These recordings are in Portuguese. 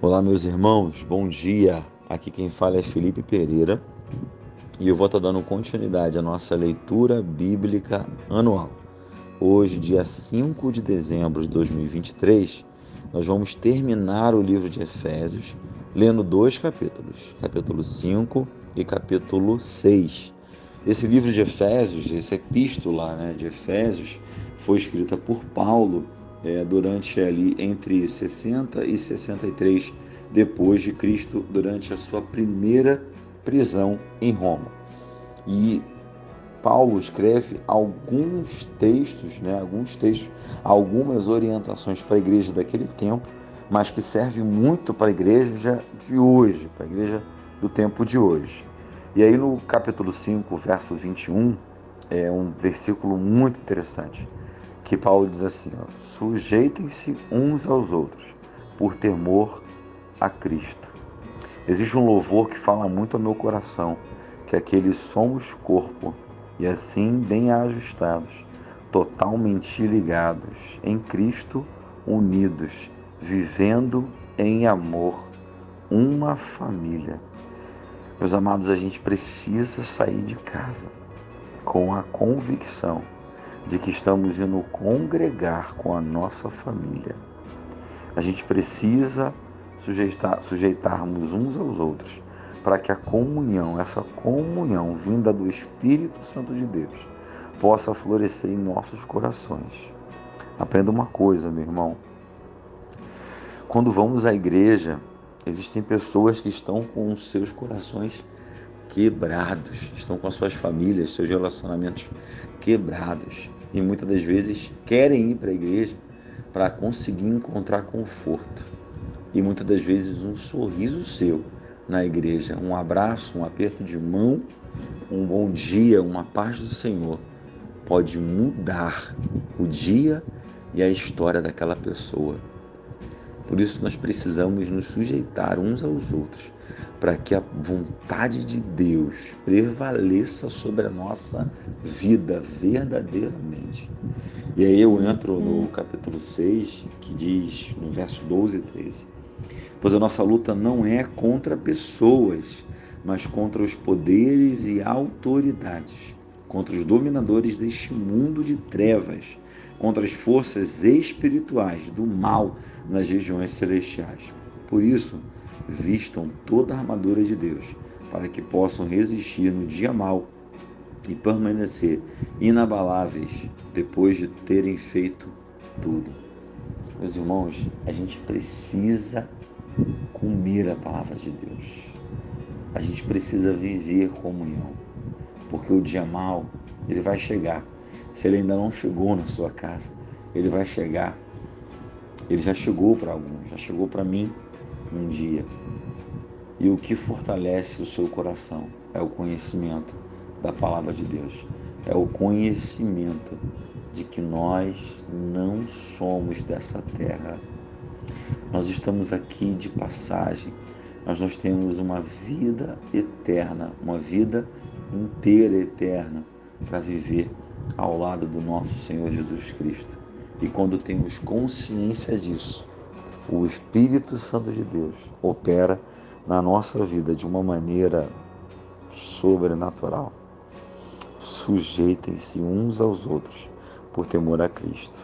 Olá, meus irmãos, bom dia. Aqui quem fala é Felipe Pereira e eu vou estar dando continuidade à nossa leitura bíblica anual. Hoje, dia 5 de dezembro de 2023, nós vamos terminar o livro de Efésios lendo dois capítulos, capítulo 5 e capítulo 6. Esse livro de Efésios, essa epístola, de Efésios, foi escrita por Paulo durante ali entre 60 e 63 depois de Cristo, durante a sua primeira prisão em Roma. E Paulo escreve alguns textos, algumas orientações para a igreja daquele tempo, mas que serve muito para a igreja de hoje, para a igreja do tempo de hoje. E aí no capítulo 5, verso 21, é um versículo muito interessante, que Paulo diz assim, sujeitem-se uns aos outros, por temor a Cristo. Existe um louvor que fala muito ao meu coração, que é aquele somos corpo, e assim bem ajustados, totalmente ligados em Cristo, unidos, vivendo em amor, uma família. Meus amados, a gente precisa sair de casa com a convicção de que estamos indo congregar com a nossa família. A gente precisa sujeitarmos uns aos outros para que a comunhão, essa comunhão vinda do Espírito Santo de Deus, possa florescer em nossos corações. Aprenda uma coisa, meu irmão. Quando vamos à igreja, existem pessoas que estão com os seus corações quebrados, estão com as suas famílias, seus relacionamentos quebrados. E muitas das vezes querem ir para a igreja para conseguir encontrar conforto. E muitas das vezes um sorriso seu na igreja, um abraço, um aperto de mão, um bom dia, uma paz do Senhor, pode mudar o dia e a história daquela pessoa. Por isso nós precisamos nos sujeitar uns aos outros, para que a vontade de Deus prevaleça sobre a nossa vida verdadeiramente. E aí eu entro no capítulo 6, que diz, no verso 12 e 13, pois a nossa luta não é contra pessoas, mas contra os poderes e autoridades, contra os dominadores deste mundo de trevas, contra as forças espirituais do mal nas regiões celestiais. Por isso, vistam toda a armadura de Deus, para que possam resistir no dia mau e permanecer inabaláveis depois de terem feito tudo. Meus irmãos, a gente precisa comer a palavra de Deus. A gente precisa viver comunhão, porque o dia mau, ele vai chegar. Se ele ainda não chegou na sua casa, ele vai chegar. Ele já chegou para alguns, já chegou para mim um dia. E o que fortalece o seu coração é o conhecimento da palavra de Deus. É o conhecimento de que nós não somos dessa terra. Nós estamos aqui de passagem, mas nós temos uma vida eterna, uma vida inteira eterna para viver ao lado do nosso Senhor Jesus Cristo. E quando temos consciência disso, o Espírito Santo de Deus opera na nossa vida de uma maneira sobrenatural. Sujeitem-se uns aos outros por temor a Cristo.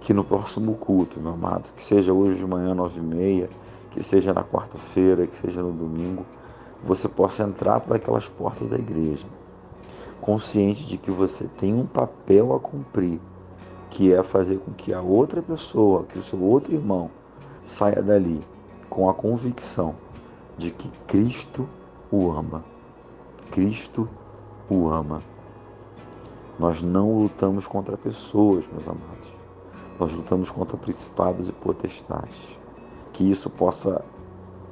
Que no próximo culto, meu amado, que seja hoje de manhã 9h30, que seja na quarta-feira, que seja no domingo, você possa entrar por aquelas portas da igreja, consciente de que você tem um papel a cumprir, que é fazer com que a outra pessoa, que o seu outro irmão, saia dali com a convicção de que Cristo o ama. Cristo o ama. Nós não lutamos contra pessoas, meus amados. Nós lutamos contra principados e potestades. Que isso possa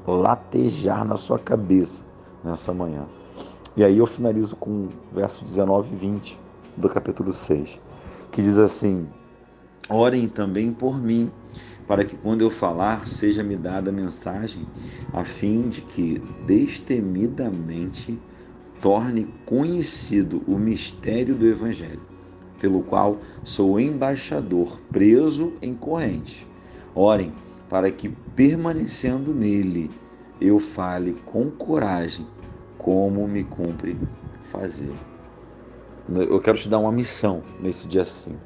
latejar na sua cabeça nessa manhã. E aí eu finalizo com o verso 19 e 20 do capítulo 6, que diz assim: orem também por mim, para que quando eu falar, seja-me dada a mensagem, a fim de que destemidamente torne conhecido o mistério do Evangelho, pelo qual sou embaixador, preso em corrente. Orem para que, permanecendo nele, eu fale com coragem como me cumpre fazer. Eu quero te dar uma missão nesse dia 5.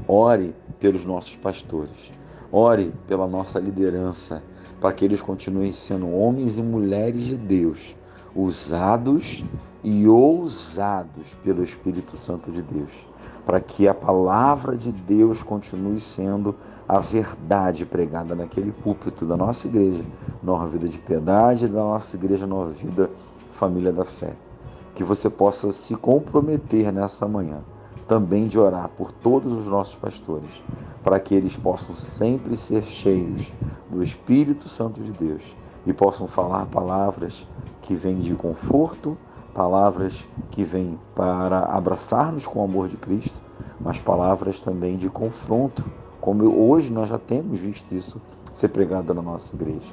Ore pelos nossos pastores. Ore pela nossa liderança, para que eles continuem sendo homens e mulheres de Deus, usados e ousados pelo Espírito Santo de Deus, para que a palavra de Deus continue sendo a verdade pregada naquele púlpito da nossa igreja, Nova Vida de Piedade, da nossa igreja Nova Vida Família da Fé. Que você possa se comprometer nessa manhã também de orar por todos os nossos pastores, para que eles possam sempre ser cheios do Espírito Santo de Deus e possam falar palavras que vêm de conforto, palavras que vêm para abraçar-nos com o amor de Cristo, mas palavras também de confronto, como hoje nós já temos visto isso ser pregado na nossa igreja.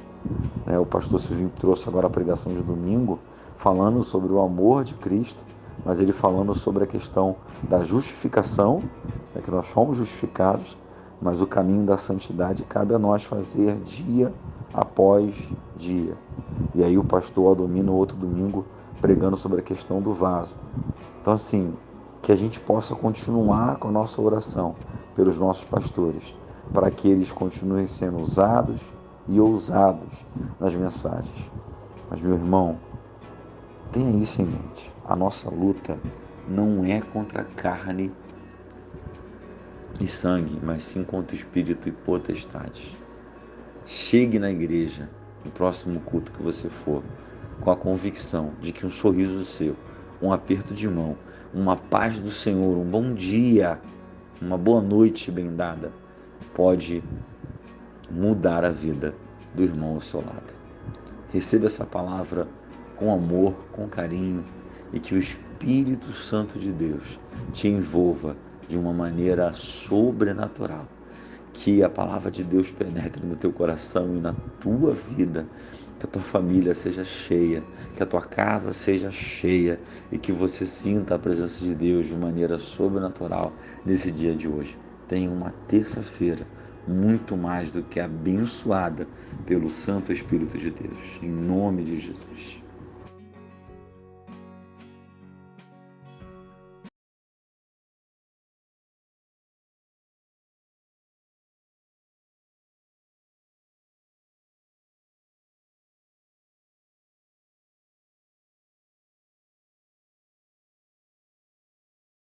O pastor Silvinho trouxe agora a pregação de domingo, falando sobre o amor de Cristo, mas ele falando sobre a questão da justificação, que nós fomos justificados, mas o caminho da santidade cabe a nós fazer dia após dia. E aí o pastor Adomino, outro domingo, pregando sobre a questão do vaso. Então, assim, que a gente possa continuar com a nossa oração pelos nossos pastores, para que eles continuem sendo usados e ousados nas mensagens. Mas, meu irmão, tenha isso em mente. A nossa luta não é contra carne e sangue, mas sim contra o espírito e potestades. Chegue na igreja, no próximo culto que você for, com a convicção de que um sorriso seu, um aperto de mão, uma paz do Senhor, um bom dia, uma boa noite bem dada, pode mudar a vida do irmão ao seu lado. Receba essa palavra com amor, com carinho, e que o Espírito Santo de Deus te envolva de uma maneira sobrenatural. Que a palavra de Deus penetre no teu coração e na tua vida, que a tua família seja cheia, que a tua casa seja cheia e que você sinta a presença de Deus de maneira sobrenatural nesse dia de hoje. Tenha uma terça-feira muito mais do que abençoada pelo Santo Espírito de Deus. Em nome de Jesus.